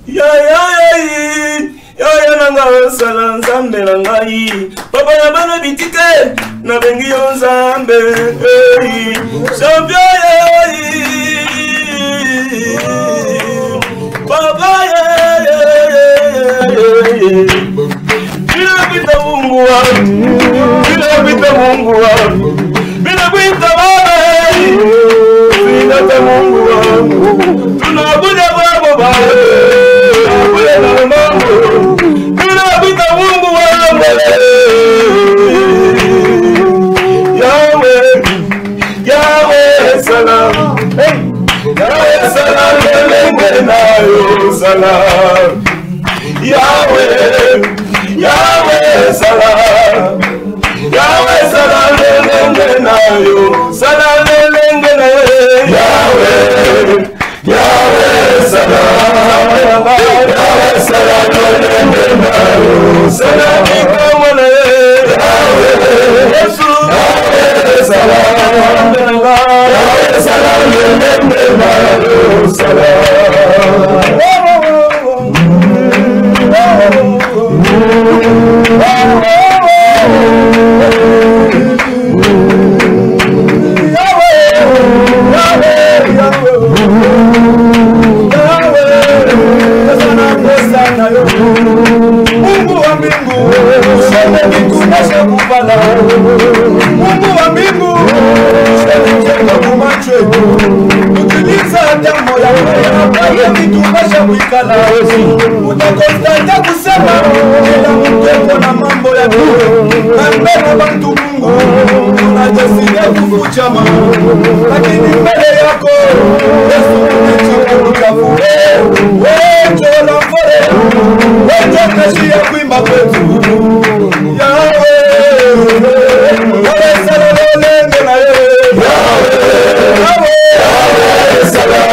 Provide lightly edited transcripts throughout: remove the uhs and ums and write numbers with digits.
Ya nanga sala nzambe nangai papa ya bana bitike na bengi yo nzambe champion papa bila pita Mungu wangu bila pita Mungu wangu bila pita baba bila pita Mungu wangu tunakuja baba baba Yahweh salam, Yahweh salam, Yahweh salam, Yahweh salam, utakostanta kusema kila mtoto na mambo ya mbele bantu Mungu unajisikia kufuchama lakini mbele yako Yesu unachika kukafure wewe na fore wewe kashi ya kuimba kwetu Yahweh Yahweh salalolenge na Yahweh salam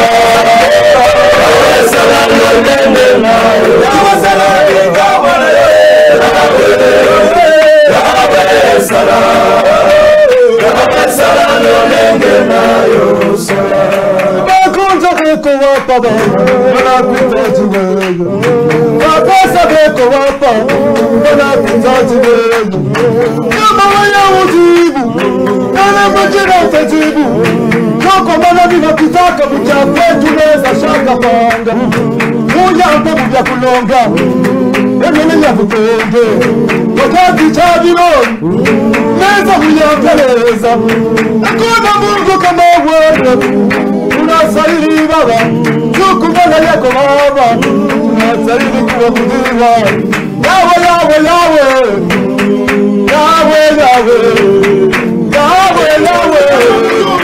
wakati chabiro meza kuyakeleza hakuna Mungu kama wewe unastahili baba tukubona yako baba unastahili kuabudiwa Yahweh Yahweh Yahweh Yahweh Yahweh Yahweh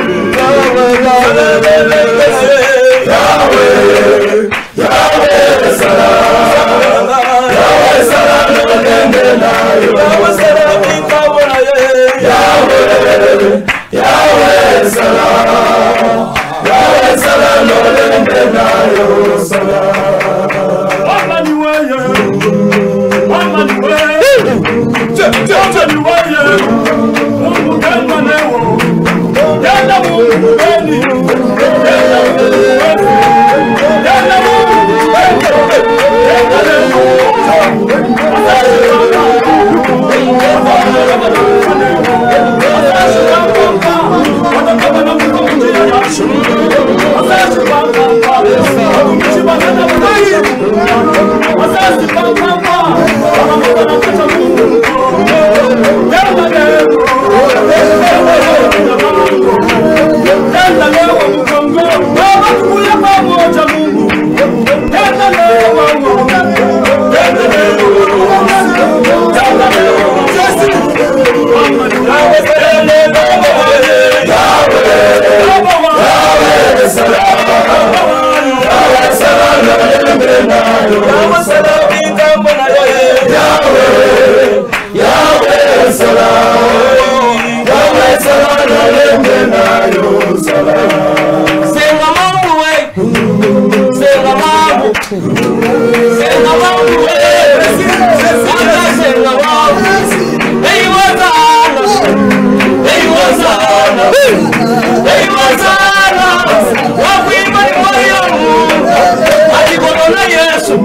Yesu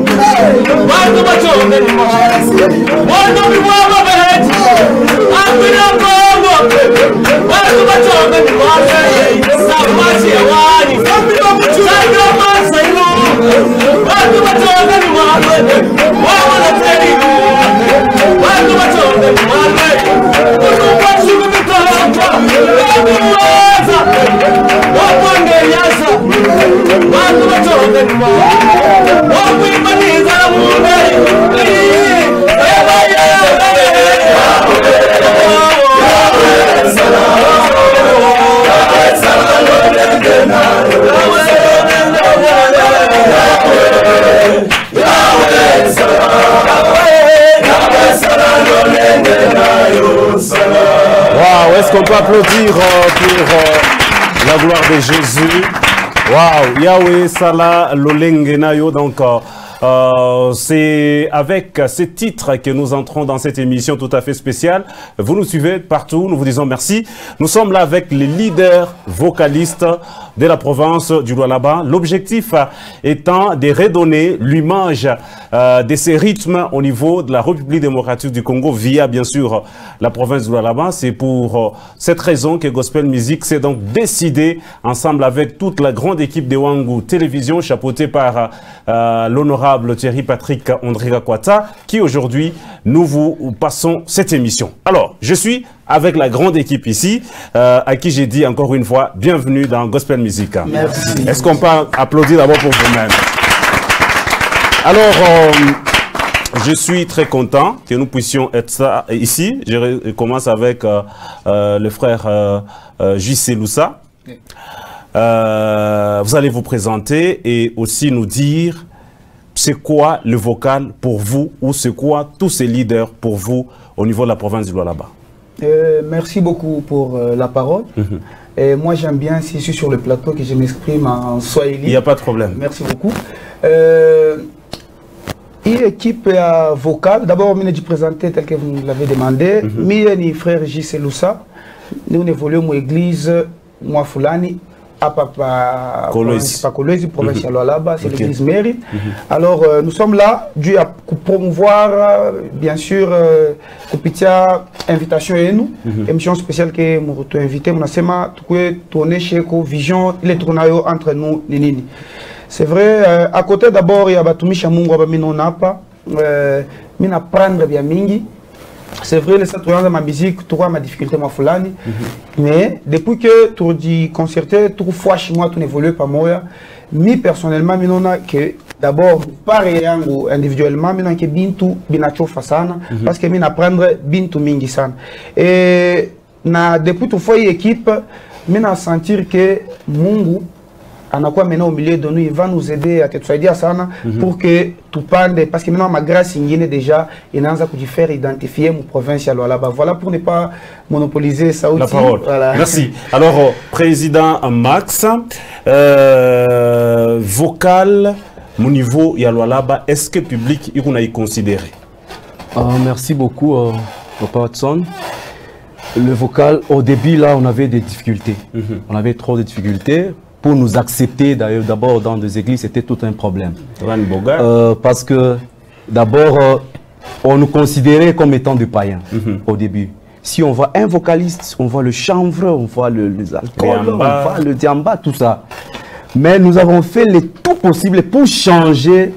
Est-ce qu'on peut applaudir pour la gloire de Jésus? Waouh, Yahweh Salah Lolengenayo. Donc, c'est avec ces titres que nous entrons dans cette émission tout à fait spéciale. Vous nous suivez partout, nous vous disons merci. Nous sommes là avec les leaders vocalistes de la province du Lualaba. L'objectif étant de redonner l'image de ces rythmes au niveau de la République démocratique du Congo via bien sûr la province du Lualaba. C'est pour cette raison que Gospel Music s'est donc décidé ensemble avec toute la grande équipe de Wangu Télévision chapeautée par l'honorable Thierry Patrick André Gakwata, qui aujourd'hui nous vous passons cette émission. Alors, je suis avec la grande équipe ici, à qui j'ai dit encore une fois, bienvenue dans Gospel Music. Merci. Est-ce qu'on peut applaudir d'abord pour vous-même? Alors, je suis très content que nous puissions être ça ici. Je commence avec le frère J.C. Loussa. Vous allez vous présenter et aussi nous dire c'est quoi le vocal pour vous ou c'est quoi tous ces leaders pour vous au niveau de la province du Lualaba. Merci beaucoup pour la parole. Et moi j'aime bien si je suis sur le plateau que je m'exprime en swahili. Il n'y a pas de problème. Merci beaucoup. Une équipe vocale, d'abord je vais présenter tel que vous l'avez demandé. Moi frère J.C. Loussa, nous évoluons dans l'église moi Fulani. À Kolwezi, province de Lualaba, c'est l'église Mérite. Alors, nous sommes là, dû à promouvoir, bien sûr, Kupitia invitation et nous, émission spéciale que nous avons invité, nous avons tourné chez Vision, les tournailles entre nous, Nini. C'est vrai, à côté d'abord, il y a Batumi Chamungo, Minonapa, Mina prendre bien mingi. C'est vrai, les saturiens de ma musique, tu vois ma difficulté, ma foulani. Mais depuis que tu dis concerté, tu fois chez moi, tu n'évolues pas moi. Mais personnellement, que d'abord, pareil individuellement, que bintu binacho fasana, parce que je apprendre bintu mingi san. Et depuis tu fois équipe, je sentir que Mungu anakuwa maintenant au milieu de nous, il va nous aider à te aider à ça pour que tu parles, parce que maintenant ma grâce ingénie déjà, il n'a pas pu faire identifier mon province à Lualaba. Voilà pour ne pas monopoliser ça aussi. La parole. Voilà. Merci. Alors, président Max, vocal, mon niveau à Lualaba, est-ce que le public il a considéré? Merci beaucoup, Papa Watson. Le vocal, au début, là, on avait des difficultés. On avait trop de difficultés. Pour nous accepter, d'ailleurs, d'abord dans des églises, c'était tout un problème. Parce que, d'abord, on nous considérait comme étant des païens au début. Si on voit un vocaliste, on voit le chanvre, on voit les alcools, on voit le diamba, tout ça. Mais nous avons fait le tout possible pour changer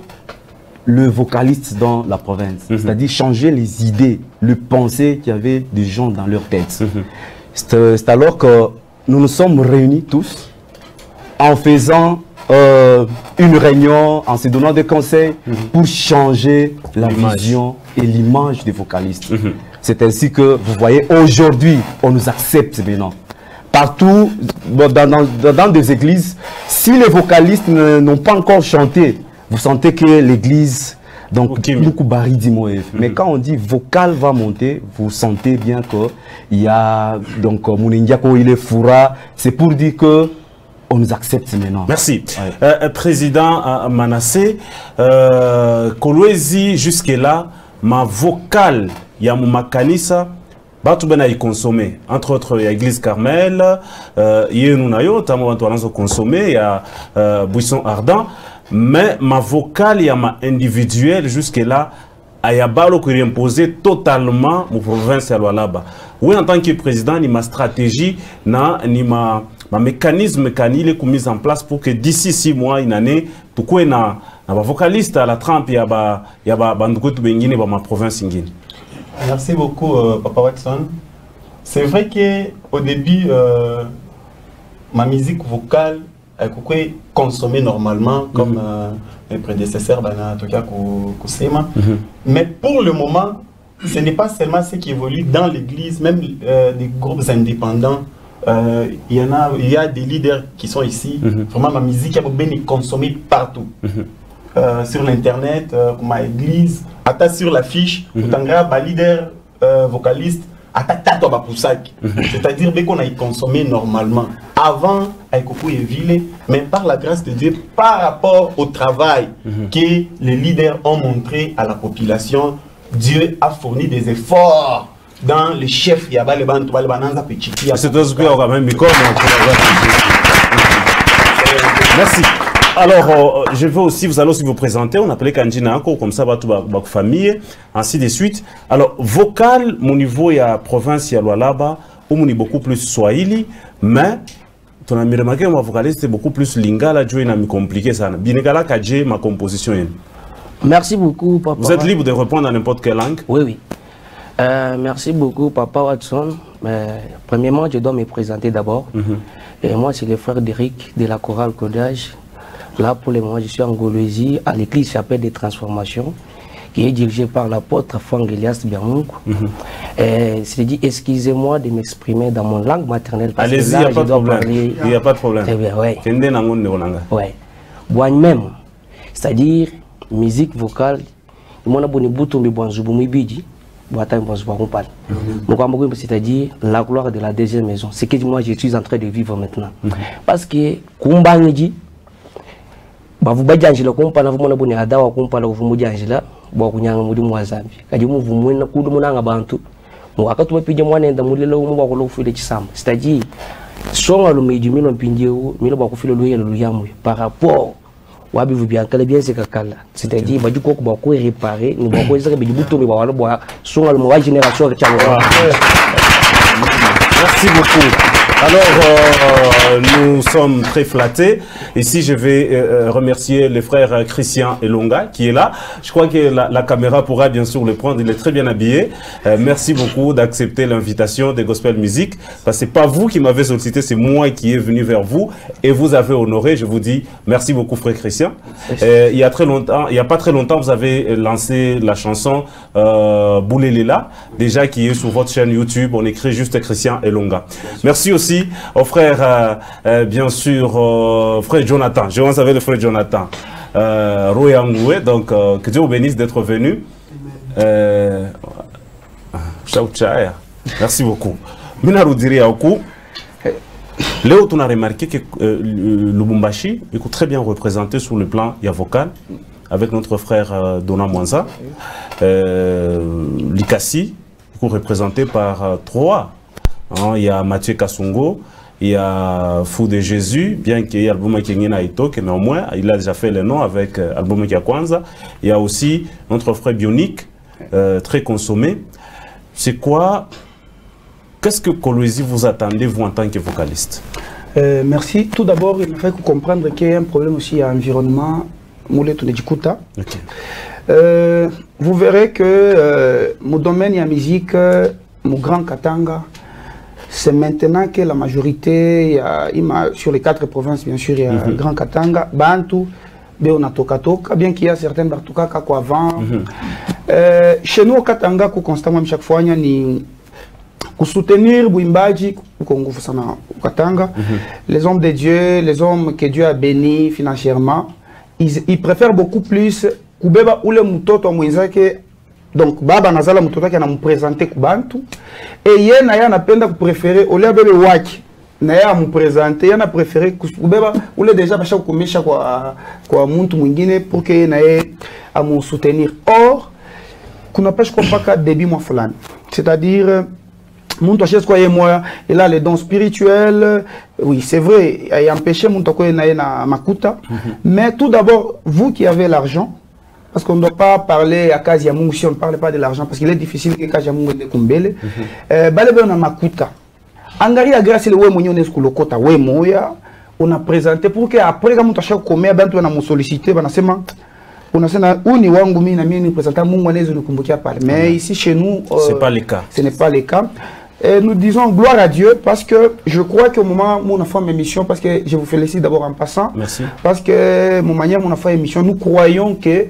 le vocaliste dans la province. C'est-à-dire changer les idées, le pensée qu'il y avait des gens dans leur tête. C'est alors que nous nous sommes réunis tous en faisant une réunion, en se donnant des conseils pour changer la vision et l'image des vocalistes. C'est ainsi que, vous voyez, aujourd'hui, on nous accepte maintenant. Partout, dans des églises, si les vocalistes n'ont pas encore chanté, vous sentez que l'église, donc, mais quand on dit vocal va monter, vous sentez bien qu'il y a, donc, Mounindiako, il est foura, c'est pour dire que on nous accepte maintenant. Merci. Président Manassé, Kolwezi, jusque-là, ma vocale, il y a mon makanisa, Batu ben y consommer. Entre autres, il y a l'église Carmel, il y a Nunayo, tamo Antoine consommer, il y a Buisson Ardent, mais ma vocale, il y a ma individuelle, jusque-là, il y a Balo qui est imposé totalement mon province à Lualaba. Oui, en tant que président, ni ma stratégie, ni ma mécanisme qui est mis en place pour que d'ici 6 mois, une année, tout quoi na vocaliste à la trempe, il y a ma province. Merci beaucoup, Papa Watson. C'est vrai qu'au début, ma musique vocale, elle est consommée normalement, comme mes prédécesseurs, mais pour le moment, ce n'est pas seulement ce qui évolue dans l'église, même des groupes indépendants. Il y a des leaders qui sont ici. Vraiment, ma musique est consommée partout. Sur l'internet, ma église, à sur l'affiche, un leader vocaliste, c'est-à-dire qu'on a consommé normalement avant mais par la grâce de Dieu, par rapport au travail que les leaders ont montré à la population, Dieu a fourni des efforts dans les chefs. C'est quand même merci. Alors, je veux aussi, vous allez aussi vous présenter, on appelait Kanjina Anko, comme ça, votre famille, ainsi de suite. Alors, vocal, mon niveau, il y a province, il y a Lualaba, où on est beaucoup plus Swahili, mais, ton ami remarqué, mon vocaliste, c'est beaucoup plus Lingala, Joe, il compliqué ça. Binegala Kadje, ma composition. Merci beaucoup, papa. Vous êtes libre de répondre à n'importe quelle langue? Oui, oui. Merci beaucoup, papa Watson. Premièrement, je dois me présenter d'abord. Et moi, c'est le frère d'Éric de la chorale Codage. Là, pour le moment, je suis en Gauloisie, à l'église Chapelle des Transformations, qui est dirigée par l'apôtre Franck Elias Biamouk. C'est dit, excusez-moi de m'exprimer dans mon langue maternelle. Allez-y, il n'y a pas de problème. Il n'y a pas de problème. Très bien, oui. Moi-même, c'est-à-dire musique vocale, c'est-à-dire la gloire de la deuxième maison. C'est que moi je suis en train de vivre maintenant. Parce que Kumbangi, vous badjangela kumpana vumona boni adawa kumpana vumujangela bwa kunyanga muri mwazambi kaje muvumwena kudu munanga bantu wakati wapije mwanenda mulelo umwa ko lofile chisamba c'est-à-dire songa lo medimino mpinjeu milo ba kufile lo yelo yamu par rapport wabi vu bien kala bien sekakala c'est-à-dire baju ko ba ko réparer ni ba ko ezaka be buto be ba wala bo songa lo génération de tchanga. Merci beaucoup. Alors, nous sommes très flattés. Ici, je vais remercier le frère Christian Elonga qui est là. Je crois que la caméra pourra bien sûr le prendre. Il est très bien habillé. Merci beaucoup d'accepter l'invitation de Gospel Music. Parce que ce n'est pas vous qui m'avez sollicité, c'est moi qui est venu vers vous. Et vous avez honoré. Je vous dis merci beaucoup, frère Christian. Il y a très longtemps, il n'y a pas très longtemps, vous avez lancé la chanson Bouléléla, déjà qui est sur votre chaîne YouTube. On écrit juste Christian Elonga. Merci aussi au frère, bien sûr, frère Jonathan. Je pense avec le frère Jonathan. Royangoué, donc que Dieu vous bénisse d'être venu. Merci beaucoup. Minaru Diriaoukou. Léo, on a remarqué que Lubumbashi est très bien représenté sur le plan vocal avec notre frère Dona Mwanza. Likasi, représenté par 3. Il y a Mathieu Kassungo, il y a Fou de Jésus, bien qu'il y ait l'album qui est Naito, mais au moins il a déjà fait le nom avec l'album qui est Kwanza. Il y a aussi notre frère Bionique, très consommé. C'est quoi? Qu'est-ce que Kolwezi vous attendez, vous, en tant que vocaliste? Merci. Tout d'abord, il faut comprendre qu'il y a un problème aussi à l'environnement. Vous verrez que mon domaine de musique, mon grand Katanga, c'est maintenant que la majorité, sur les 4 provinces, bien sûr, il y a Grand Katanga, Bantu, Beonatoka, bien qu'il y a certaines Bartuka avant. Chez nous, au Katanga, constamment, chaque fois, il pour soutenir Bouimbaji, Katanga, les hommes de Dieu, les hommes que Dieu a bénis financièrement, ils préfèrent beaucoup plus Kubeba ou le Mutoto Mouizake. Donc, Baba Nazala Mutoto qui a présenté Kubantu. Et Yen a penda préféré, au lieu de le Waki, Naya a présenté, Yen a préféré Kubeba ou le déjà Bacha Kumisha quoi Muntu Mungine pour que Yen a mon soutenir. Or, qu'on n'a pas je crois pas début moi fulani. C'est-à-dire, Muntu achète quoi moi, il a les dons spirituels. Oui, c'est vrai, il a empêché Muntu quoi na Makuta. Mais tout d'abord, vous qui avez l'argent, parce qu'on ne doit pas parler à Kaziamungu si on ne parle pas de l'argent, parce qu'il est difficile que Kaziamungu de Kumbele. Balebe on a Makuta. Angari a grâce le Wemonyo Neskulokota, Wemoya, on a présenté pour que après, quand on a commis, on a sollicité, on a seulement. On a uni wangu mimi na mimi ni présenter Mungu anezo nikumbukia pale. Mais ici chez nous, c'est pas le cas. Ce n'est pas le cas. Et nous disons gloire à Dieu parce que je crois que au moment où on a fait une émission, parce que je vous félicite d'abord en passant. Merci. Parce que mon manière on a fait une émission, nous croyons que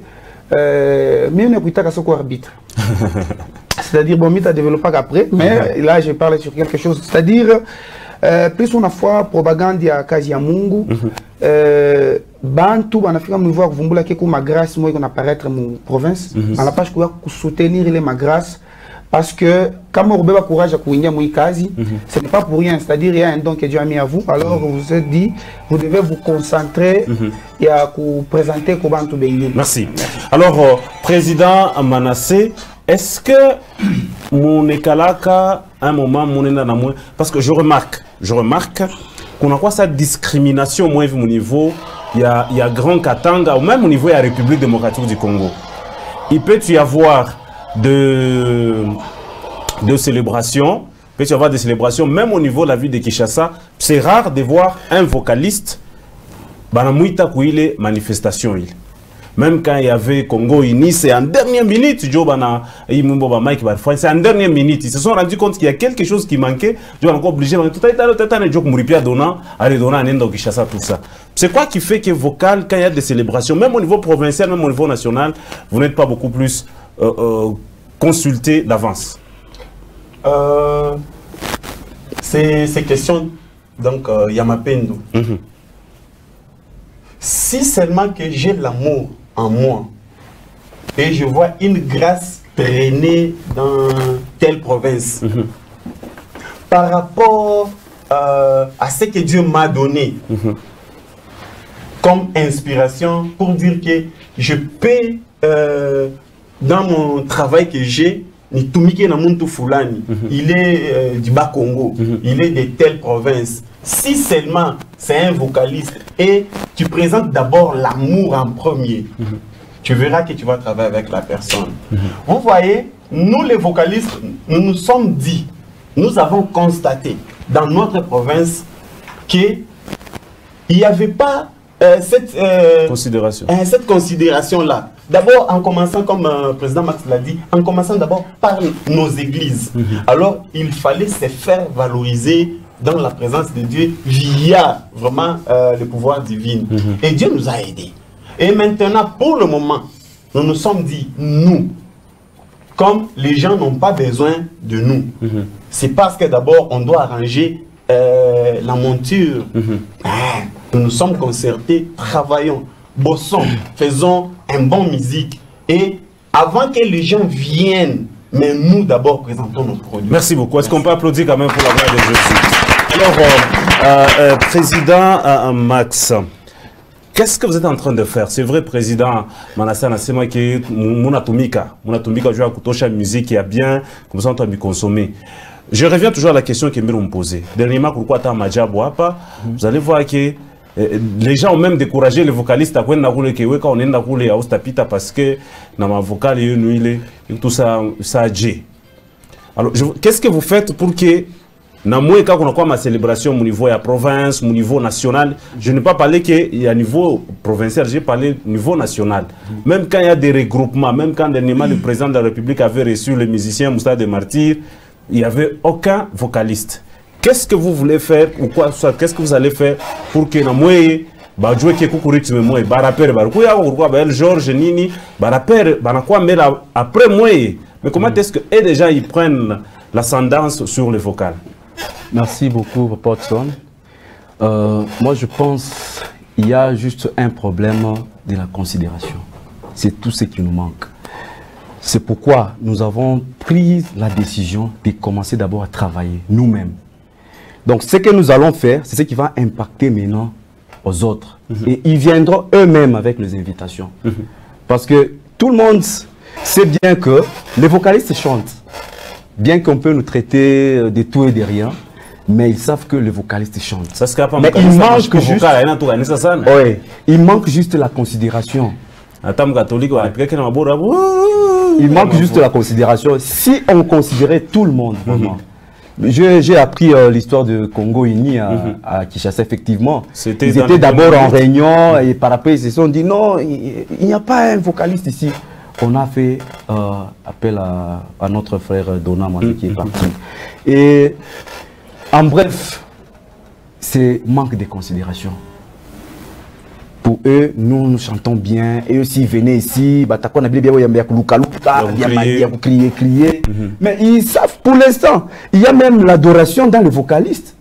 même ne arbitre. C'est-à-dire, bon, tu as développé après, mais là, je parle sur quelque chose. C'est-à-dire, plus on a foi propagande à Kaziamungu, Bantu, en Afrique, nous voyons que ma grâce, moi, qu'on apparaître mon province, on n'a pas soutenir les ma grâce Parce que quand vous avez courage à courir Mouikazi, ce n'est pas pour rien. C'est-à-dire il y a un don que Dieu a mis à vous. Alors vous vous êtes dit, vous devez vous concentrer et à vous présenter Kobantu Bengi. Merci. Alors, Président Manassé, est-ce que mon écalaka, un moment, mon énanamoué, parce que je remarque qu'on a quoi cette discrimination au moins au niveau, il y a Grand Katanga, ou même au niveau de la République démocratique du Congo. Il peut y avoir de célébrations, peut y avoir des célébrations, même au niveau de la ville de Kinshasa. C'est rare de voir un vocaliste dans les manifestations. Même quand il y avait Congo Uni, c'est en dernière minute, c'est en dernière minute. Ils se sont rendus compte qu'il y a quelque chose qui manquait. Ils sont encore obligés de tout ça. C'est quoi qui fait que vocal, quand il y a des célébrations, même au niveau provincial, même au niveau national, vous n'êtes pas beaucoup plus consulté d'avance? C'est question, donc, Yamapendo. Si seulement que j'ai l'amour en moi et je vois une grâce traîner dans telle province par rapport à ce que Dieu m'a donné comme inspiration pour dire que je peux, dans mon travail que j'ai, il est du Bas-Congo, il est de telle province. Si seulement c'est un vocaliste et tu présentes d'abord l'amour en premier, tu verras que tu vas travailler avec la personne. Vous voyez, nous les vocalistes, nous nous sommes dit, nous avons constaté dans notre province qu'il n'y avait pas cette considération-là. D'abord, en commençant, comme le président Max l'a dit, en commençant d'abord par nos églises. Alors, il fallait se faire valoriser dans la présence de Dieu via vraiment le pouvoir divin. Et Dieu nous a aidés. Et maintenant, pour le moment, nous nous sommes dit, nous, comme les gens n'ont pas besoin de nous, c'est parce que d'abord, on doit arranger la monture. Nous nous sommes concertés, travaillons, bossons, faisons une bonne musique. Et avant que les gens viennent, mais nous d'abord présentons nos produits. Merci beaucoup. Est-ce qu'on peut applaudir quand même pour la voix de Jésus? Alors, Président Max, qu'est-ce que vous êtes en train de faire? C'est vrai, Président Manassé Nassema, qui est Monatomika joue à Kutosha musique qui a bien, comme ça on doit consommer. Je reviens toujours à la question que me posait. Dernièrement, pourquoi tu as Madjabouapa? Vous allez voir que les gens ont même découragé les vocalistes à on est à Ostapita parce que dans ma vocale, tout ça, ça a dit. Alors, qu'est-ce que vous faites pour que quand on a quoi ma célébration au niveau de la province, au niveau national, je n'ai pas parlé qu'il y a niveau provincial, j'ai parlé au niveau national. Même quand il y a des regroupements, même quand dernièrement le président de la République avait reçu le musicien Moussa de Martyr, il n'y avait aucun vocaliste. Qu'est-ce que vous voulez faire ou quoi soit qu'est-ce que vous allez faire pour que na moye ba jouer que kukuritme moye ba rapper ba kuya ko ba Georges Nini ba rapper ba na quoi mais après moye mais comment est-ce que et déjà ils prennent l'ascendance sur le vocal? Merci beaucoup Papa Watson. Moi je pense il y a juste un problème de la considération. C'est tout ce qui nous manque. C'est pourquoi nous avons pris la décision de commencer d'abord à travailler nous-mêmes. Donc ce que nous allons faire, c'est ce qui va impacter maintenant aux autres. Et ils viendront eux-mêmes avec les invitations. Parce que tout le monde sait bien que les vocalistes chantent. Bien qu'on peut nous traiter de tout et de rien, mais ils savent que les vocalistes chantent. Mais il manque juste... Oui, il manque juste la considération. Il manque juste la considération. Si on considérait tout le monde, vraiment. J'ai appris l'histoire de Congo Uni à Kinshasa, effectivement. Ils étaient d'abord en réunion et par après ils se sont dit non, il n'y a pas un vocaliste ici. On a fait appel à notre frère Dona qui est parti. Et en bref, c'est manque de considération. Pour eux, nous chantons bien. Et aussi, venaient ici, crier. Mais ils savent, pour l'instant, il y a même l'adoration dans le vocaliste.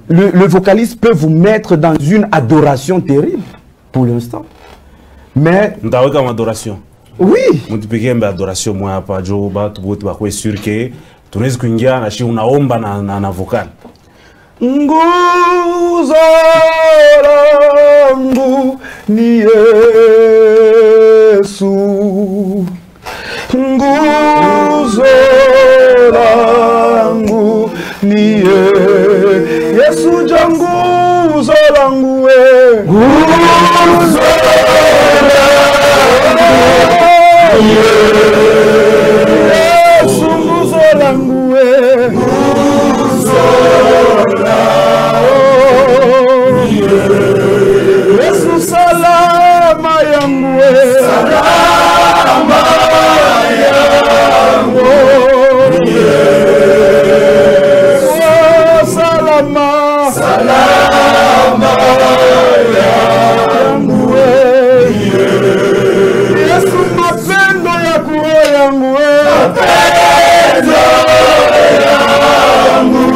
Le vocaliste peut vous mettre dans une adoration terrible, pour l'instant. Mais... adoration. Oui. Mtupigie mbe adoration mwa hapa jo batu wote bakwe sûr que tunaweza kuingia na shi unaomba na vocal. Nguzo langu ni Yesu, nguzo langu ni Yesu, ja nguzo langu we, nguzo langu Yesu, nguzo langu we, Yesu salama yangu salama yangu salama salama yangu Yesu mapendo yako yangu mapendo yangu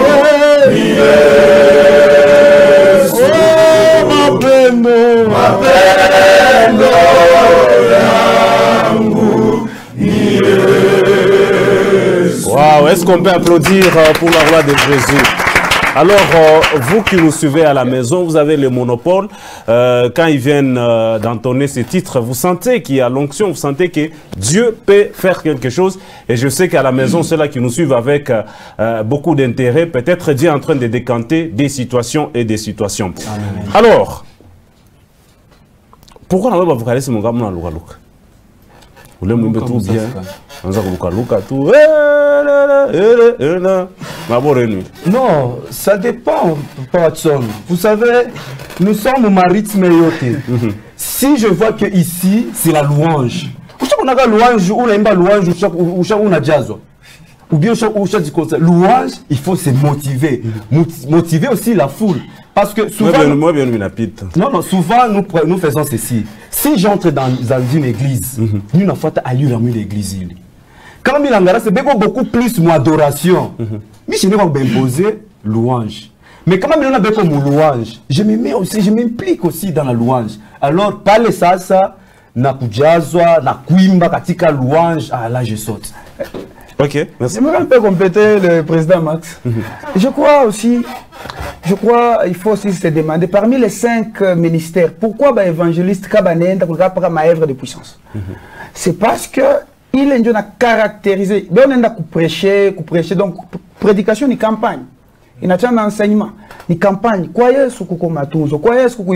Wow, est-ce qu'on peut applaudir pour la gloire de Jésus? Alors, vous qui nous suivez à la maison, vous avez le monopole. Quand ils viennent d'entonner ces titres, vous sentez qu'il y a l'onction, vous sentez que Dieu peut faire quelque chose. Et je sais qu'à la maison, ceux-là qui nous suivent avec beaucoup d'intérêt, peut-être Dieu est en train de décanter des situations et des situations. Amen. Alors, pourquoi on n'a pas vocalisé mon gars, mon Luka Luka? Vous voulez me tout bien? On a Luka Luka tout. Non, ça dépend, Watson. Vous savez, nous sommes au rythme yoté. Si je vois que ici, c'est la louange. On a la louange, on a une louange, on a jazz. Ou bien on a dit louange, il faut se motiver. Motiver aussi la foule. Parce que souvent, non, souvent nous faisons ceci. Si j'entre dans une église, nous n'avons pas à l'église. Quand c'est beaucoup plus mon adoration. Mais je n'ai pas imposé louange. Mais quand on a besoin de louange, je m'implique aussi dans la louange. Alors, parler ça, na kujazwa, na kuimba katika louange, ah là je saute. Ok, merci. J'aimerais un peu compléter le président Max. Je crois il faut aussi se demander, parmi les 5 ministères, pourquoi l'évangéliste Kabanenda pour ma œuvre de puissance? C'est parce que il est a caractérisé, on a prêcher, donc prédication ni campagne. Il y a un enseignement, ni campagne. Quoi est-ce que vous quoi est-ce que vous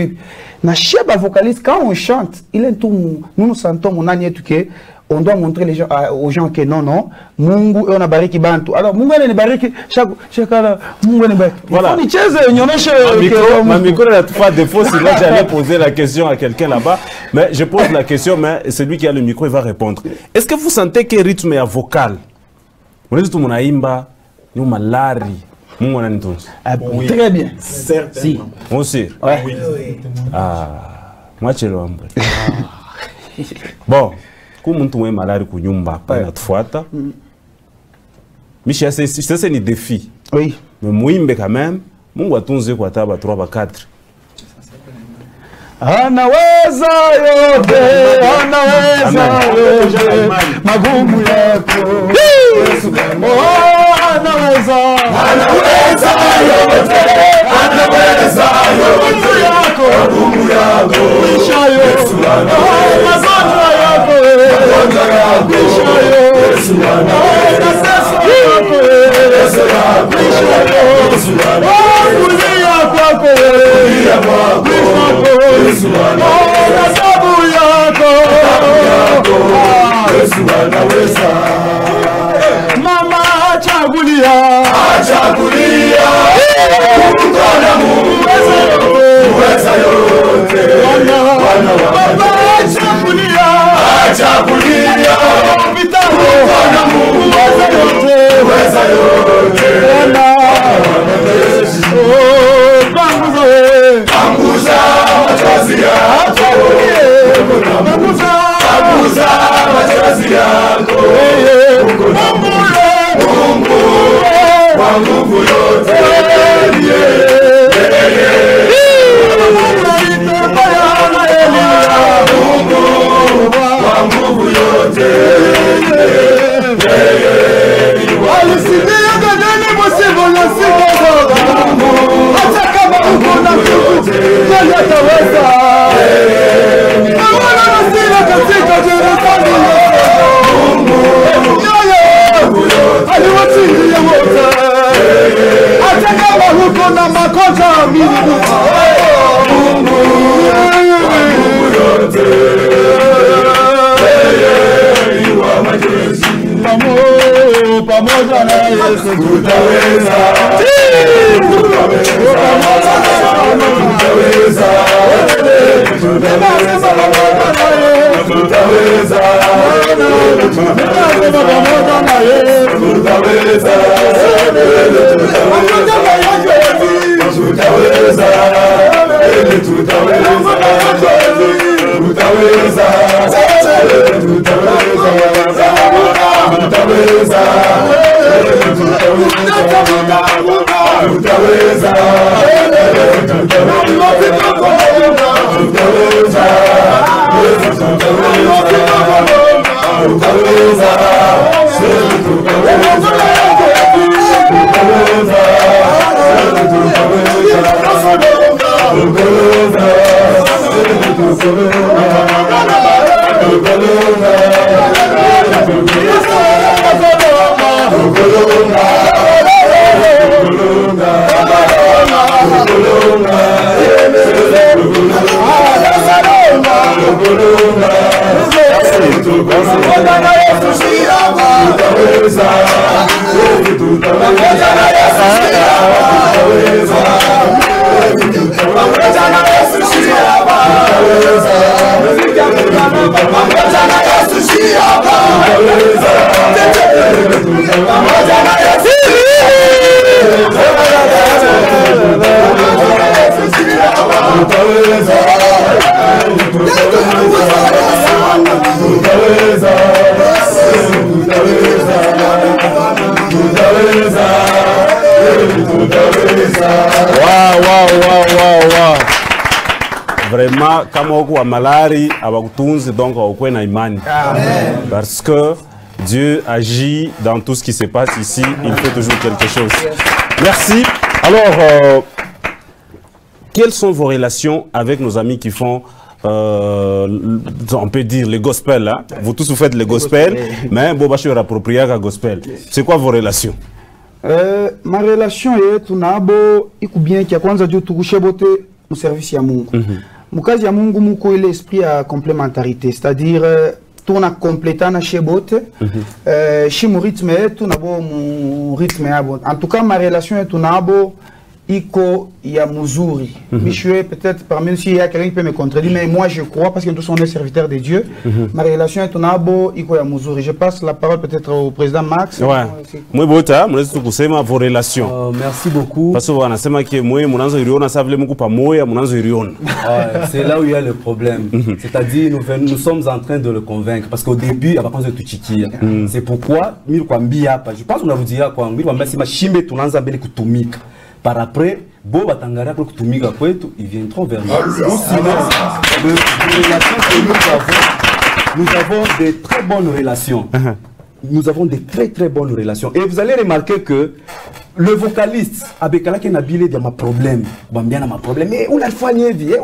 na chef vocaliste quand on chante, il est tout nous sentons mon année que on doit montrer les gens, aux gens que non, Mungu on a bariki bantu. Alors Mungu ne bariki chaque Mungu ne bariki. Voilà. Ma micro n'a pas de défaut, sinon j'allais poser la question à quelqu'un là-bas. Mais je pose la question, mais celui qui a le micro, il va répondre. Est-ce que vous sentez que le rythme est vocal? Vous dites tout mon aïmba, nous malari, Mungu na nitonzi. Très bien. Certainement. On sait. Ouais. Ah, moi je l'ai. Bon. Comme mtu malari kunyumba pana tufuata. Mishi sasa ni défi. Oui. Mais muimbe quand même, Mungu atunze kwa taba 3 ba 4. Anaweza yote, anaweza yote, magumu yako. Oh, anaweza yote, anaweza yote, magumu yako. Isha Yesu, magonjwa yako, isha Yesu, kulia kwako, sababu yako Yesu anaweza. Mama achagulia kumkona Mungu uweza yote. Baba achagulia kumkona Mungu uweza yote. Panguza machozi yako. pamoja na Yesu tutaweza. Vraiment, kama uko wa malari abakutunzi donc ukwe na imani. Parce que Dieu agit dans tout ce qui se passe ici, il fait toujours quelque chose. Merci. Alors, quelles sont vos relations avec nos amis qui font, on peut dire, le gospel, hein? Vous tous vous faites le gospel, mais bon, je suis approprié à gospel. C'est quoi vos relations? Ma relation est tunabo ikubien kia kwanza juu tukushe bote mu service ya Mungu. Mukazi ya Mungu muko ile esprit ya complémentarité, c'est-à-dire tuna complétana chez bote chez mu rythme yetu nabo mu rythme yabo. En tout cas ma relation est tunabo iko ya muzuri. Je suis peut-être parmi nous s'il y a quelqu'un qui peut me contredire, mais moi je crois parce que nous sommes des serviteurs de Dieu. Ma relation est tunabo iko ya muzuri. Je passe la parole peut-être au président Max. Ouais. Moi bota, moi c'est kusema vos relations. Merci beaucoup. Parce que wanasema que moi mwananzo iliona ça vile mko pamoja mwananzo iliona. C'est là où il y a le problème. C'est-à-dire nous sommes en train de le convaincre parce qu'au début il y a pas besoin de tuchikia. C'est pourquoi milikwambia hapa. Je pense qu'on a vous dire quoi, milikwambia sema shimbe tunaanza mbele kutumika. Par après, bon batangara pour kutumika kwetu, ils viendront vers nous. Nous avons des très bonnes relations. Nous avons des très bonnes relations. Et vous allez remarquer que le vocaliste, Abekala qui n'a bilé de ma problème, Bambiana ma problème, mais où l'a vie,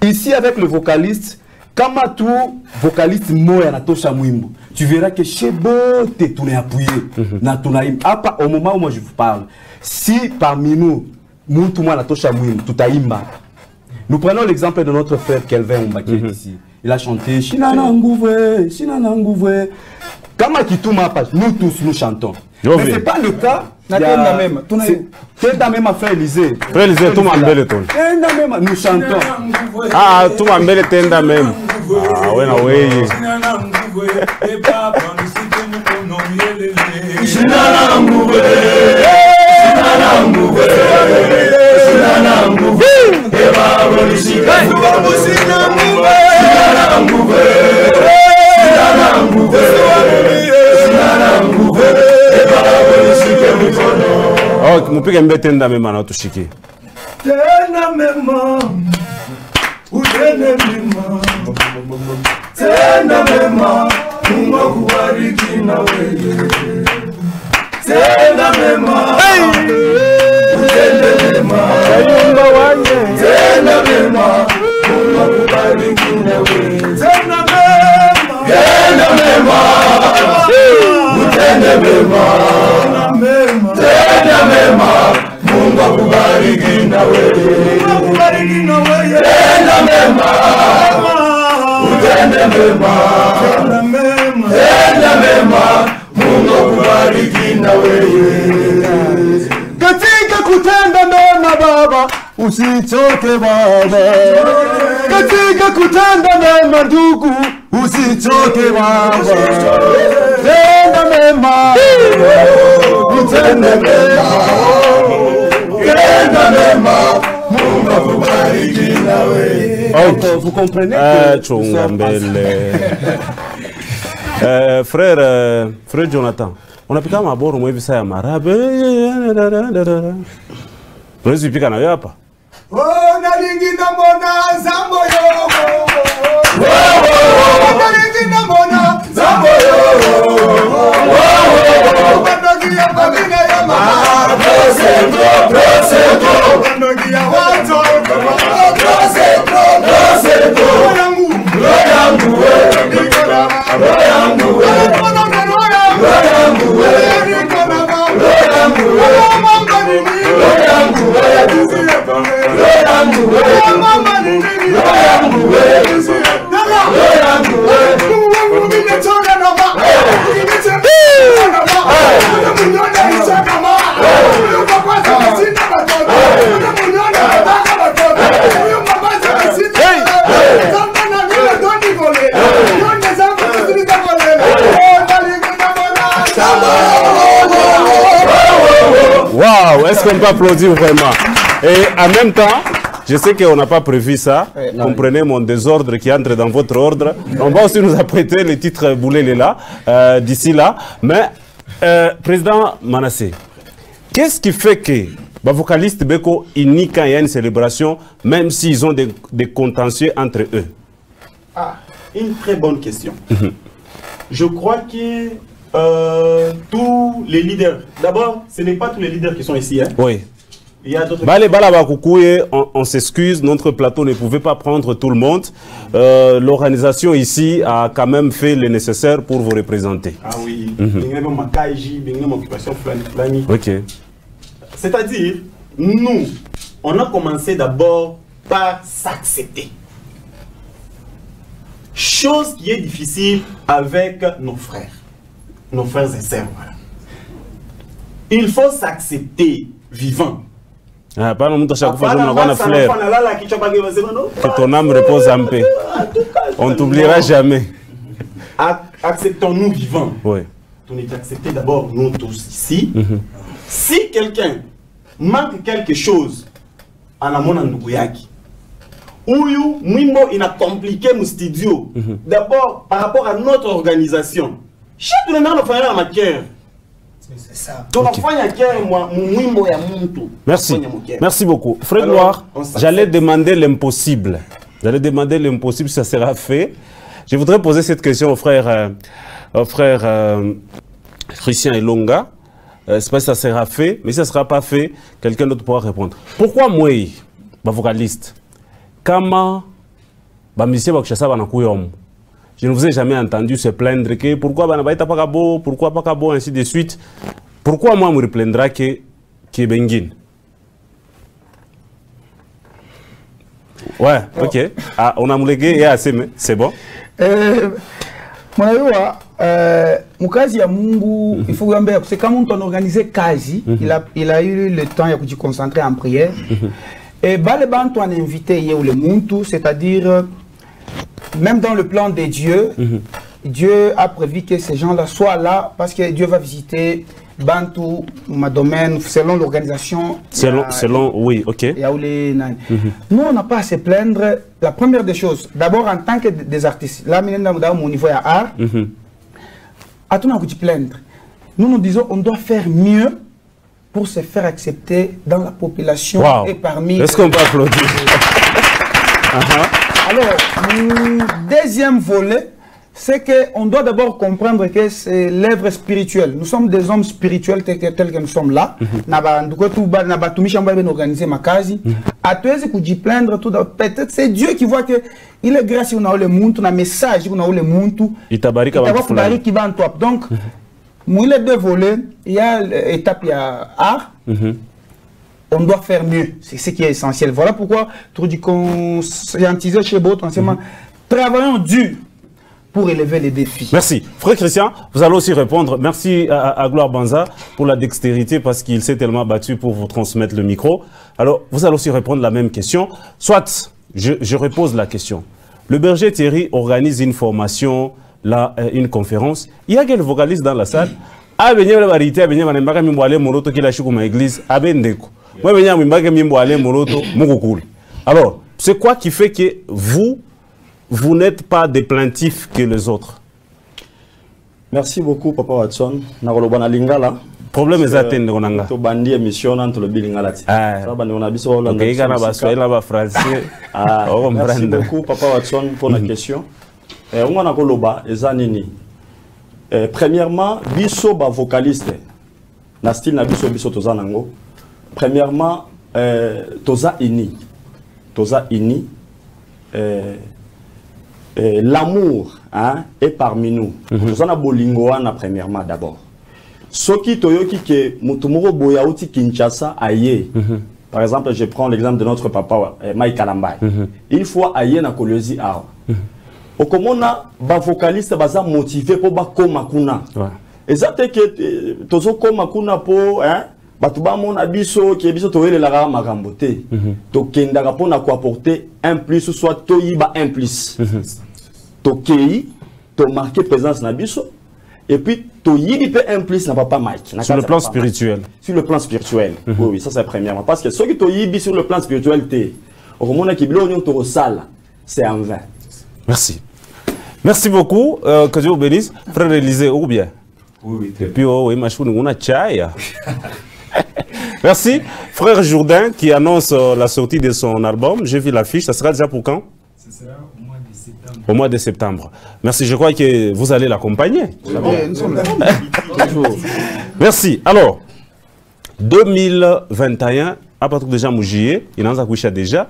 ici avec le vocaliste, Kamatu, vocaliste Moya Natosha Mwimbo, tu verras que chez Bote, tu es appuyé. Au moment où moi je vous parle, si parmi nous, Moutouma Natosha Mwimbo, tout aïmba, nous prenons l'exemple de notre frère Kelvin Ombaki ici. Il a chanté Shinana Ngouve, Shinana Ngouve. Kama Kitouma, nous tous nous chantons. Mais ce n'est pas le cas. Tenda même à Frère Élisée. Frère Élisée, tout m'a mbele ton. Tenda même, nous chantons. Ah, tout m'a mbele tenda même. Ah, ouais, non, oui. Shinana Ngouve, Shinana Ngouve, Shinana Ngouve, Eba Bolishika, Shinana Ngouve, Shinana Ngouve, Shinana Ngouve, Shinana Ngouve, Eba Bolishika Mukono. Oh, mupige mbetenda mema na tushike. Tena mema, utene mema, tena mema, Mungu akubariki na wewe. Tena mema, utende mema, ayumba wanye. Tena mema, Mungu akubariki na wewe. Tena mema, utende mema, tena mema, Mungu akubariki na wewe. Tena mema, utende mema, tena mema, Mungu kubariki na wewe. Katika kutenda mema Baba, usichoke Baba. Katika kutenda mema ndugu, usichoke Baba. Tenda mema, utende mema, tenda mema, Mungu akubariki na wewe. Vous comprenez que frère Jonathan, on a pika maboro mwe visa ya marabe. Unaweza pika na hapa? Oh, nalingina mbona zambo yo. Nalingina mbona zambo yo. Bandogia babina ya mama. Prosecco. Bandogia wato. Prosecco. Royangu we. Royangu we. Waouh, est-ce qu'on peut applaudir vraiment? Et en même temps, je sais qu'on n'a pas prévu ça. Comprenez mon désordre qui entre dans votre ordre. On va aussi nous apprêter les titres Boulé là, d'ici là. Mais, Président Manassé, qu'est-ce qui fait que les vocalistes Beko unis quand il y a une célébration, même s'ils ont des contentieux entre eux? Ah, une très bonne question. Je crois que tous les leaders, d'abord, ce n'est pas tous les leaders qui sont ici. Hein. Oui. Il y a d'autres. On s'excuse, notre plateau ne pouvait pas prendre tout le monde. L'organisation ici a quand même fait le nécessaire pour vous représenter. Ah oui. Ok. C'est-à-dire, nous, on a commencé d'abord par s'accepter. Chose qui est difficile avec nos frères et sœurs. Voilà. Il faut s'accepter vivant. Ah, pas non, chaque fois que je me fleur. Que ton âme repose en paix. On ne t'oubliera jamais. Acceptons-nous vivants. Oui. On est acceptés d'abord, nous tous ici. Si quelqu'un manque quelque chose en amont en Ndouyaki, ou il a compliqué mon studio, d'abord par rapport à notre organisation, chaque monde a fait un cœur. C'est ça. Donc, merci. Merci beaucoup. Frère Noir, j'allais demander l'impossible. Si ça sera fait. Je voudrais poser cette question au frère Christian Elonga. Je ne sais pas si ça sera fait, mais si ça ne sera pas fait, quelqu'un d'autre pourra répondre. Pourquoi moi, vocaliste, comment je ne vous ai jamais entendu se plaindre que pourquoi pas Kabo, ainsi de suite. Pourquoi moi me plaindra que Bengin? Ouais, ok. Ah, on a moulé et assez, c'est bon. Mon Mukazi ya Mungu, il faut que c'est comme on organisé Kazi, il a eu le temps de se concentrer en prière. Et Baleban, on a invité le Muntu, c'est-à-dire, même dans le plan de Dieu, Dieu a prévu que ces gens-là soient là parce que Dieu va visiter Bantu, ma domaine, selon l'organisation. Selon, oui, ok. Nous, on n'a pas à se plaindre. La première des choses, d'abord en tant que des artistes, là, mon niveau est art, à tout le monde plaindre. Nous disons on doit faire mieux pour se faire accepter dans la population et parmi. Est-ce qu'on peut applaudir? Alors, deuxième volet, c'est qu'on doit d'abord comprendre que c'est l'œuvre spirituelle. Nous sommes des hommes spirituels tels que nous sommes là. Peut-être c'est Dieu qui voit que il est grâce à le monde, on a un message, on a le monde. Il t'a barré qui va en toi. Donc, il y a deux volets. Il y a l'étape, il y a art. On doit faire mieux. C'est ce qui est essentiel. Voilà pourquoi, tout dit conscientiser chez Bot, travaillons dur. pour relever les défis. Merci. Frère Christian, vous allez aussi répondre. Merci à Gloire Banza pour la dextérité parce qu'il s'est tellement battu pour vous transmettre le micro. Alors, vous allez aussi répondre la même question. Soit, je repose la question. Le berger Thierry organise une formation, là, une conférence. Il y a quel vocaliste dans la salle? Ah, ben, il y a la variété, il y a la moroto qui l'a chou comme église, ah, ben, déco. Moi, il y a la moroto, mon alors, c'est quoi qui fait que vous n'êtes pas des plaintifs que les autres? Merci beaucoup, Papa Watson. Nakolobana lingala. Problème est atteint, on a. To bandi émission entre le bilingala. Ah. Ça bandi on a biso Hollande. Ok, kana baswahili na français. Ah. Merci beaucoup, Papa Watson, pour la question. On a koloba ezanini. Premièrement, biso ba vocaliste. Na style na biso tozanango. Premièrement, toza ini. Toza ini. L'amour, hein, est parmi nous. Tozana bolingo wana premièrement d'abord. Soki toyoki ke mutumuro boya uti Kinshasa aye. Par exemple, je prends l'exemple de notre papa Mike Kalambay. Il faut aye na koliozi awa. Okomona ba vocaliste baza motivé pour ba koma kuna. Ezate ke tozo koma kuna po, hein, batuba mona biso ki biso toyele la makambo te. To kendaka pona ko apporter un plus soit toyiba un plus. To kei, to marquer présence na biso et puis to yibi pe un plus na papa Mike. Sur le plan spirituel. Sur le plan spirituel. Oui, ça c'est premièrement parce que ceux qui to yibi sur le plan spirituel te, okomona ki bilo nyo to sala, c'est en vain. Merci. Merci beaucoup, que Dieu vous bénisse. Frère Élisée, ou bien? Oui. Et puis, oh, oui, on a chaya. Merci. Frère Jourdain qui annonce la sortie de son album. J'ai vu l'affiche. Ça sera déjà pour quand? Ce sera au mois de septembre. Au mois de septembre. Merci. Je crois que vous allez l'accompagner. Oui, nous sommes là. Merci. Alors, 2021, à partir de Jean Mougier, il en a déjà.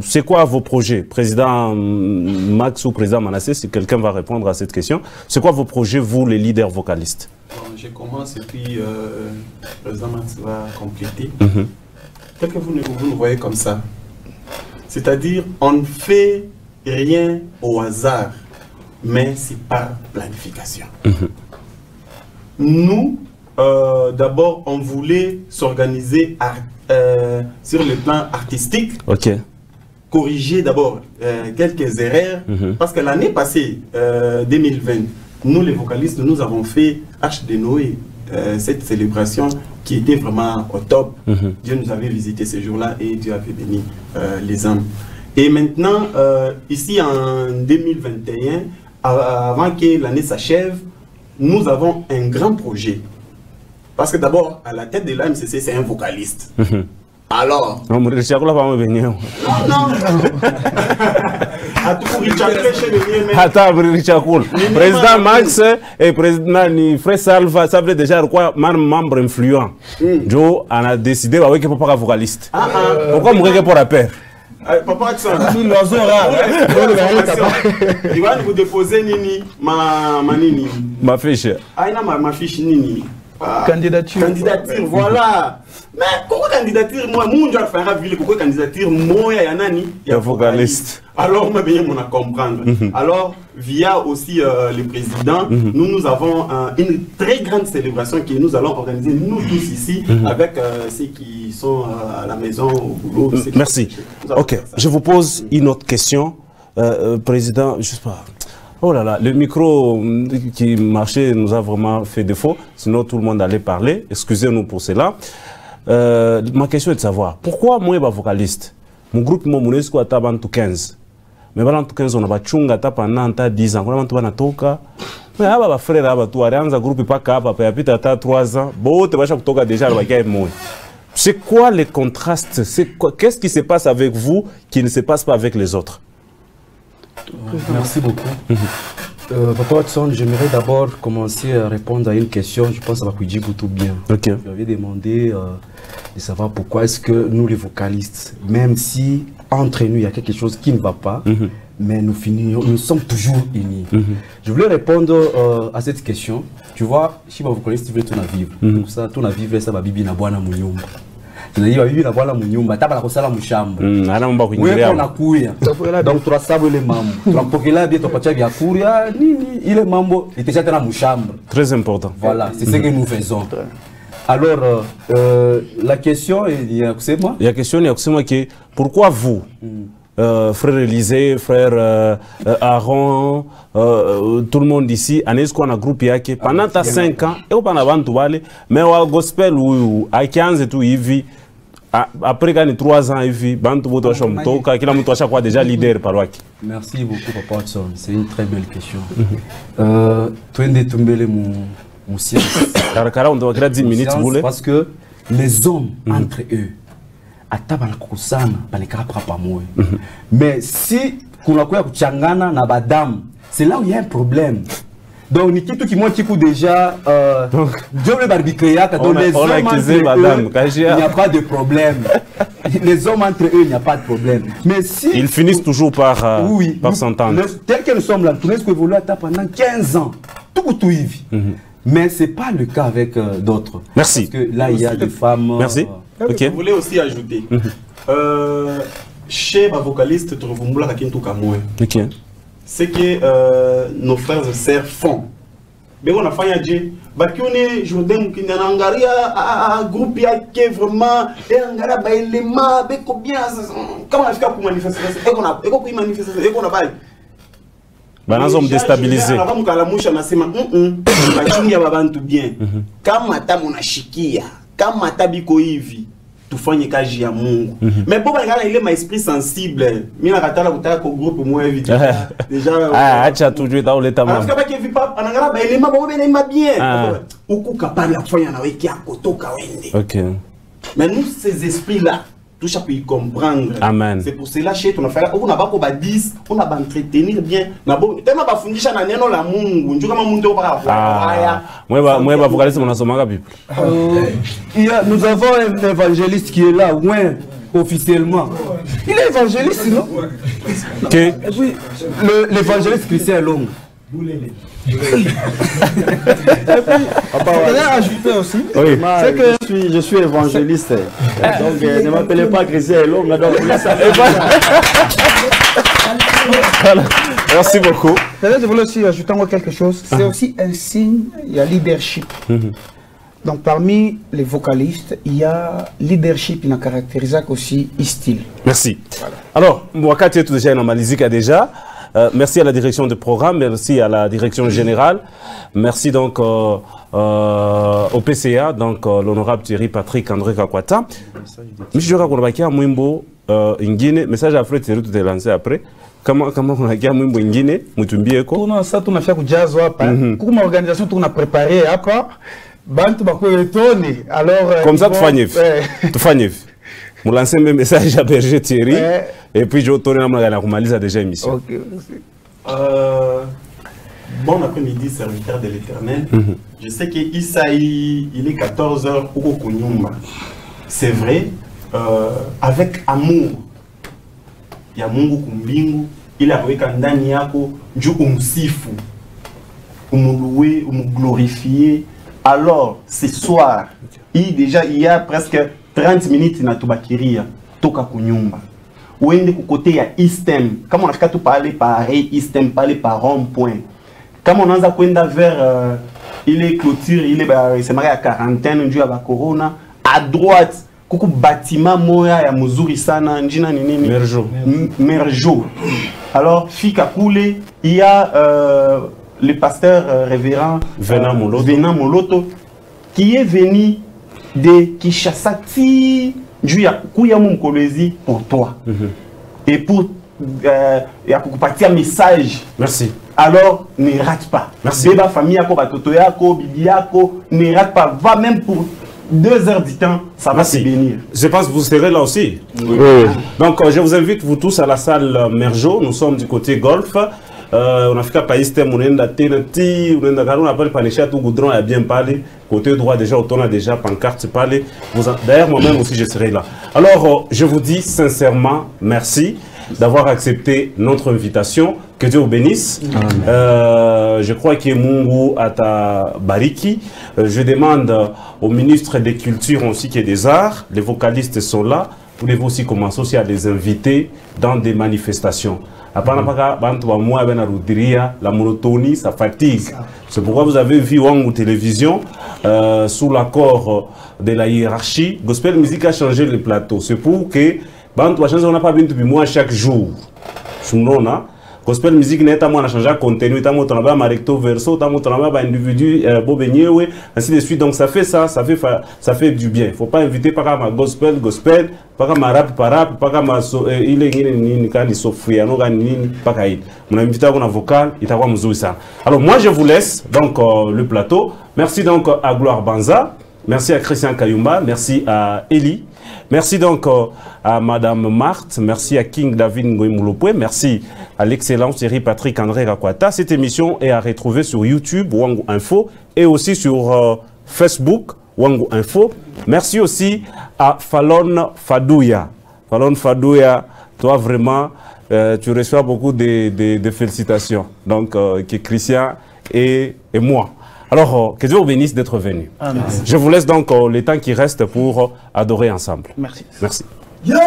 C'est quoi vos projets? Président Max ou Président Manassé, si quelqu'un va répondre à cette question. C'est quoi vos projets, vous, les leaders vocalistes? Bon, je commence et puis le Président Max va compléter. Tel que vous nous voyez comme ça. C'est-à-dire, on ne fait rien au hasard, mais c'est par planification. Nous, d'abord, on voulait s'organiser sur le plan artistique, corriger d'abord quelques erreurs, parce que l'année passée, 2020, nous les vocalistes, nous avons fait Arche de Noé, cette célébration qui était vraiment au top. Dieu nous avait visité ce jour-là et Dieu avait béni les âmes. Et maintenant, ici en 2021, avant que l'année s'achève, nous avons un grand projet. Parce que d'abord, à la tête de l'AMCC, c'est un vocaliste. Alors... Non, non. Président Max et président Frère Salva, ça veut déjà quoi, membre influent. Joe en a décidé avec le papa vocaliste. Pourquoi mourir pour la paix? Papa, il va vous déposer nini, ma fiche. Ma fiche nini. Candidature. Candidature, voilà. Mais pourquoi candidature, moi, je vais faire ville, pourquoi candidature, moi, il y a nani, il y a vocaliste. Alors, moi, bien, on a comprendre. Alors, via aussi le président, nous avons une très grande célébration que nous allons organiser, nous tous ici, avec ceux qui sont à la maison, au boulot. Merci. Ok, je vous pose une autre question. Président, je sais pas. Oh là là, le micro qui marchait nous a vraiment fait défaut, sinon tout le monde allait parler. Excusez-nous pour cela. Ma question est de savoir, pourquoi moi, je suis vocaliste? Mon groupe, mon UNESCO, est à 15. Mais pendant 15 on a pas chunga pendant 10 ans. On a toka. Mais aba frère aba tu arianza groupe pas kapa pa yapita ta 3 ans. Bote basha kutoka déjà ba kai moi. C'est quoi les contrastes? Qu'est-ce qui se passe avec vous qui ne se passe pas avec les autres? Merci beaucoup. Papa Watson, j'aimerais d'abord commencer à répondre à une question. Je pense que ça va dire tout bien. Okay. Je avais demandé de savoir pourquoi est-ce que nous les vocalistes, même si entre nous il y a quelque chose qui ne va pas, mais nous sommes toujours unis. Je voulais répondre à cette question. Tu vois, si les vocalistes veulent tout vivre, donc ça, tout vivre, ça va bibi na boana mounyumba. tozali babibi na bwana munyumba ata bana kosala mushamba ana mba wewe kona kuya donc tunasaba ile mambo tunapokela bien tupatia vya kuria nini ile mambo itaisha tena mushamba. Très important. Voilà, c'est ce que nous faisons. Alors la question il y a kusema, il y a question ya kusema que pourquoi vous frère Élisée, frère Aaron, tout le monde ici, est-ce qu'on a groupe yake pendant 5 ans et on a bantu wale mais au gospel ou à 15 et tout hivi après quand 3 ans hivi bantu boto shomtoka kila mtu ashakuwa déjà leader paroaki. Merci beaucoup Papa Watson, c'est une très belle question. Twende tumbele mu science. Karakara on doit créer 10 minutes boule parce que les hommes entre eux atabana kusana balekara papa moyo. Mais si kunakuya kuchangana na badam, c'est là où il y a un problème. Donc ni kitu kimoja kiku déjà Dieu le barbicréa dans les hommes entre eux, il n'y a pas de problème. Les hommes entre eux, il n'y a pas de problème. Mais si ils finissent toujours par par s'entendre. Tel que nous sommes là, nous avons évolué pendant 15 ans. Tout hivi. Mais ce n'est pas le cas avec d'autres. Merci. Parce que là, il y a des femmes... Merci. Ok. Je voulais aussi ajouter. Chez les vocalistes, tu revois la Kintu Kamoué. Ok. C'est que nos frères et sœurs font. Mais on a fait un Dieu. Bakione, Jourdain, qui n'a pas groupe qui est vraiment. Et on a pas élément, mais combien. Comment est-ce qu'on manifester? Et qu'on a manifesté, et qu'on a pas. Nous sommes déstabilisés. Kama ta monashikia, kama ta biko hivi, tufanye kazi ya Mungu. Mais bon bana ile ma esprit sensible. Mimi nakatala kutaka ko groupe moi hivi. Déjà acha tujue dans l'état même. Parce que hivi papa anangala ba elema ba bena bien. Uku capable ya kufanya na weki yako toka wende. OK. Mais nous ces esprits là tout ça peut y comprendre. Amen. C'est pour cela chez on a fait on a pas ko ba 10, on a ba entretenir bien. Na bon tellement ba fundisha na neno la Mungu. Njoo kama Mungu ba haya. Moi ba vocaliste mnasomanga Bible. Nous avons un évangéliste qui est là, ouais, officiellement. Il est évangéliste, non? OK. Et puis l'évangéliste Christian Long. Papa, ajouter aussi. Oui. C'est que je suis évangéliste. Donc ne m'appelez pas Christian Long. Donc vous le savez. Merci beaucoup. Je voulais aussi ajouter encore quelque chose. C'est aussi un signe, il y a leadership. Donc parmi les vocalistes, il y a leadership qui caractérise aussi style. Merci. Voilà. Alors, Mwakati est déjà en Malizika déjà. Merci à la direction du programme, merci à la direction générale, merci donc au PCA, donc l'honorable Thierry Patrick André Kakwata. Monsieur Rakourbakia Mwimbo Ingine, message après Thierry tout est lancé après. Comment on a gagné Mwimbo Ingine, Mutumbieko? Tout ça, tout n'a fait que jazz hapa. Comme organisation, tout n'a préparé hapa. Bantu bakoetoni. Alors comme ça, tu fais vous lancez un message à Berger Thierry et puis je retourne à Kumaliza déjà émission. Ok, merci. Bon après-midi, serviteur de l'Éternel. Je sais qu'Isaïe, il est 14h au Kunyumba. C'est vrai, avec amour. Il y a Mungu Kumbingu, il a avec Andani Yako, Dieu Umsifu, Umlouer, glorifier. Alors, ce soir, il y a presque 30 minutes na tubakiria toka kunyumba uende kukote ya Eastem kama unafika tu parler pareil Eastem parler par rond-point kama unaanza kwenda vers ile clôture ile c'est marqué à quarantaine ndio ya corona à droite kuku bâtiment moya ya muzuri sana njina ni nini Merjo. Alors fika kule il y a le pasteur révérend Venant Moloto qui est venu de Kinshasa pour toi et pour un message. Merci. Alors ne rate pas. Merci. Beba famille yako batoto yako bibi yako ne rate pas. Va même pour 2 heures du temps, ça va se bénir. Je pense que vous serez là aussi. Oui. Donc je vous invite vous tous à la salle Merjo. Nous sommes du côté golf. unafika pa system unaenda tena ti unaenda karuna pale panisha tout goudron a bien parlé côté droit déjà on a déjà pancarte parlé d'ailleurs moi-même aussi je serai là. Alors je vous dis sincèrement merci d'avoir accepté notre invitation. Que Dieu vous bénisse. Je crois que Mungu ata bariki. Je demande au ministre des Cultures aussi qui est des Arts, les vocalistes sont là. Pouvez-vous aussi commencer aussi à les inviter dans des manifestations. La monotonie, ça fatigue. C'est pourquoi vous avez vu Wangu Télévision, sous l'accord de la hiérarchie, Gospel Music a changé le plateau. C'est pour que on n'a pas besoin de moi chaque jour. Gospel Music n'est pas moi changé contenu, t'as mon travail ma recto verso, t'as mon travail ma individu bobeniewe, ainsi de suite. Donc ça fait fait du bien. Faut pas inviter par ma gospel, par ma rap, par ma il est ni quand il s'offre, non ni pas caïd. Mon invité à un vocal, il t'a pas mzou ça. Alors moi je vous laisse donc le plateau. Merci donc à Gloire Banza, merci à Christian Kayumba, merci à Eli. Merci donc à Madame Marthe, merci à King David Ngoïmoulopoué, merci à l'excellent Thierry Patrick André Rakwata. Cette émission est à retrouver sur YouTube, Wangu Info, et aussi sur Facebook, Wangu Info. Merci aussi à Fallon Fadouya. Fallon Fadouya, toi vraiment, tu reçois beaucoup de félicitations. Donc, que Christian et moi. Alors, que Dieu vous bénisse d'être venu. Amen. Je vous laisse donc le temps qui reste pour adorer ensemble. Merci. Merci. Yeah,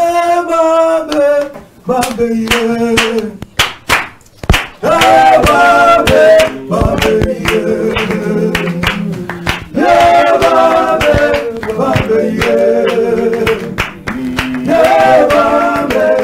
babe, babe, yeah. Yeah, babe, babe, yeah. Yeah, babe, babe, yeah. Yeah, babe, babe,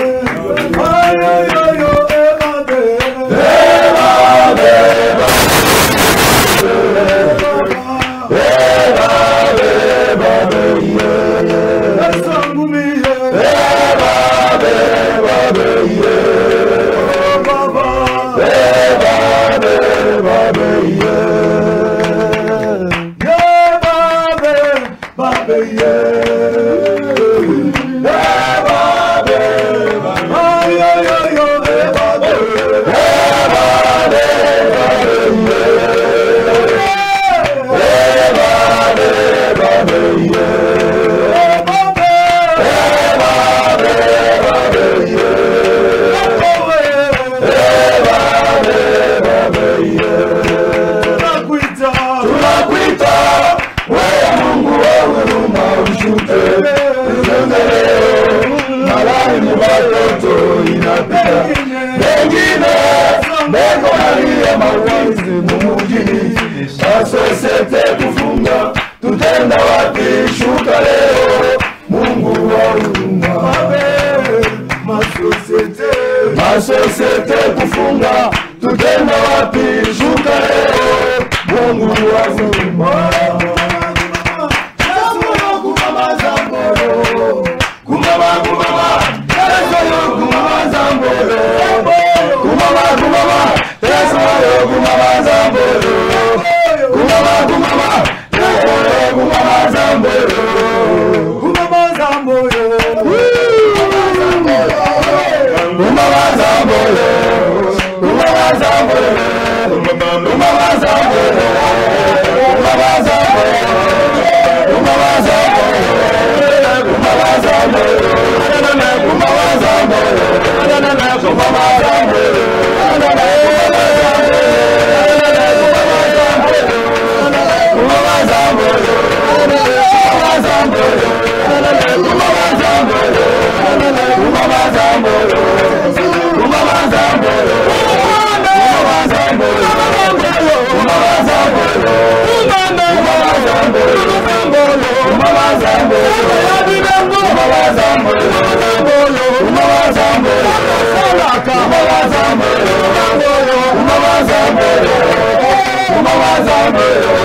Umawazambo